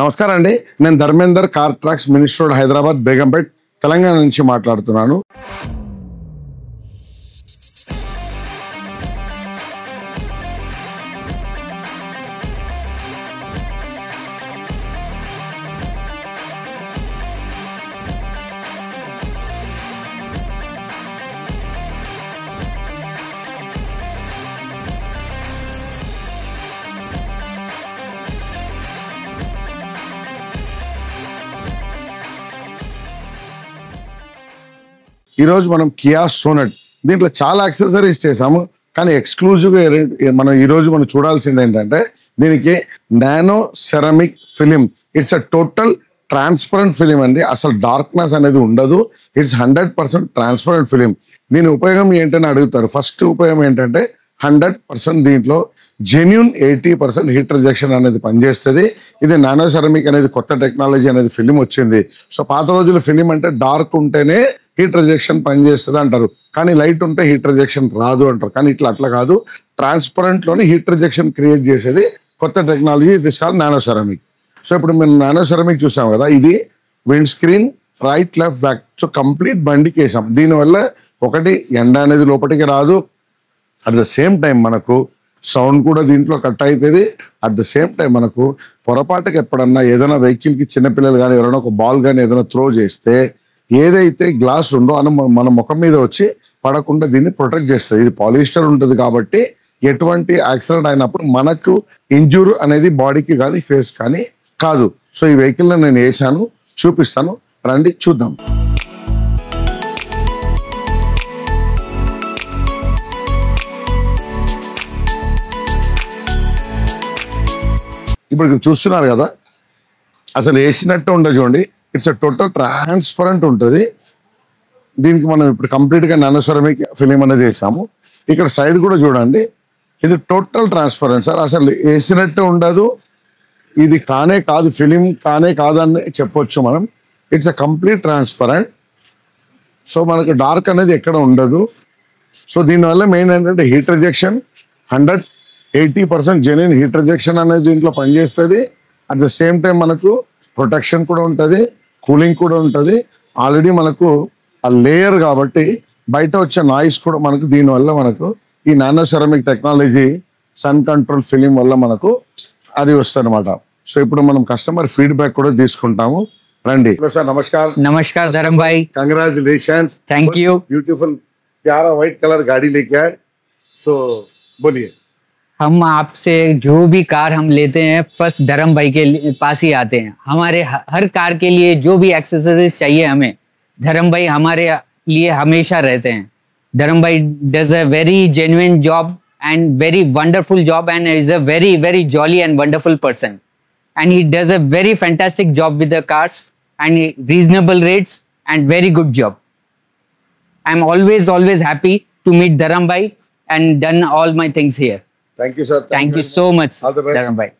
నమస్కారం అండి, నేను Dharmender, car tracks, minister road, Hyderabad, Begumpet, Telangana నుంచి మాట్లాడుతున్నాను. ఈరోజు మనం కియా సోనెట్ దీంట్లో చాలా యాక్సెసరీస్ చేసాము, కానీ ఎక్స్క్లూజివ్గా మనం ఈరోజు మనం చూడాల్సింది ఏంటంటే దీనికి nano ceramic film. It's a total transparent film అండి. అసలు డార్క్నెస్ అనేది ఉండదు. It's 100% transparent film. దీని ఉపయోగం ఏంటని అడుగుతారు. ఫస్ట్ ఉపయోగం ఏంటంటే 100% దీంట్లో జెన్యూన్ 80% హీట్ రిజెక్షన్ అనేది పనిచేస్తుంది. ఇది నానో సెరామిక్ అనేది కొత్త టెక్నాలజీ అనేది ఫిలిం వచ్చింది. సో పాత రోజుల ఫిలిం అంటే డార్క్ ఉంటేనే హీట్ రిజెక్షన్ పనిచేస్తుంది అంటారు, కానీ లైట్ ఉంటే హీట్ రిజెక్షన్ రాదు అంటారు. కానీ అట్లా కాదు, ట్రాన్స్పరెంట్లోనే హీట్ రిజెక్షన్ క్రియేట్ చేసేది కొత్త technology. It is called nano ceramic. So ఇప్పుడు మేము నానో సెరామిక్ చూసాం కదా, ఇది wind screen right left back. So complete బండికి వేసాం. దీనివల్ల ఒకటి ఎండ అనేది లోపలికి రాదు, అట్ ద సేమ్ టైం మనకు సౌండ్ కూడా దీంట్లో కట్ అవుతుంది. అట్ ద సేమ్ టైం మనకు పొరపాటుకి ఎప్పుడన్నా ఏదైనా వెహికల్కి చిన్నపిల్లలు కానీ ఎవరైనా ఒక బాల్ కానీ ఏదైనా త్రో చేస్తే ఏదైతే గ్లాస్ ఉందో అని మన ముఖం మీద వచ్చి పడకుండా దీన్ని ప్రొటెక్ట్ చేస్తుంది. ఇది పాలిస్టర్ ఉంటుంది కాబట్టి ఎటువంటి యాక్సిడెంట్ అయినప్పుడు మనకు ఇంజూర్ అనేది బాడీకి కానీ ఫేస్ కానీ కాదు. సో ఈ వెహికల్ని నేను వేసాను, చూపిస్తాను, రండి చూద్దాం. ఇప్పుడు చూస్తున్నారు కదా, అసలు వేసినట్టు ఉండదు చూడండి. ఇట్స్ అ టోటల్ ట్రాన్స్పరెంట్ ఉంటుంది. దీనికి మనం ఇప్పుడు కంప్లీట్గా నానో సెరామిక్ ఫిలిం అనేది వేసాము. ఇక్కడ సైడ్ కూడా చూడండి, ఇది టోటల్ ట్రాన్స్పరెంట్ సార్. అసలు వేసినట్టు ఉండదు. ఇది కానే కాదు, ఫిలిం కానే కాదని చెప్పొచ్చు మనం. It's a complete transparent. So మనకు డార్క్ అనేది ఎక్కడ ఉండదు. సో దీనివల్ల మెయిన్ ఏంటంటే heat rejection 180% genuine heat rejection అనేది దీంట్లో పనిచేస్తుంది. అట్ ద సేమ్ టైం మనకు ప్రొటెక్షన్ కూడా ఉంటుంది, కూలింగ్ కూడా ఉంటుంది. ఆల్రెడీ మనకు ఆ లేయర్ కాబట్టి బయట వచ్చే నాయిస్ కూడా మనకు దీనివల్ల మనకు ఈ nano ceramic technology sun control film వల్ల మనకు అది వస్తుంది అనమాట. సో ఇప్పుడు మనం కస్టమర్ ఫీడ్బ్యాక్ కూడా తీసుకుంటాము, రండి. సార్ నమస్కార్. नमस्कार धर्म भाई, कंग्रेचुलेशंस. Thank you. ब्यूटीफुल प्यारा व्हाइट कलर गाड़ी लेके आए. सो बोलिए. हम आपसे जो भी कार हम लेते हैं फर्स्ट धर्म भाई के पास ही आते हैं. हमारे हर कार के लिए जो भी एक्सेसरीज चाहिए हमें, धर्म भाई हमारे लिए हमेशा रहते हैं. धर्म भाई does a very genuine job and very wonderful job, and is a very jolly and wonderful person, and he does a very fantastic job with the cars and reasonable rates and very good job. I'm always happy to meet Dharam bhai and done all my things here. Thank you sir. Thank you so much All the best. Dharam bhai.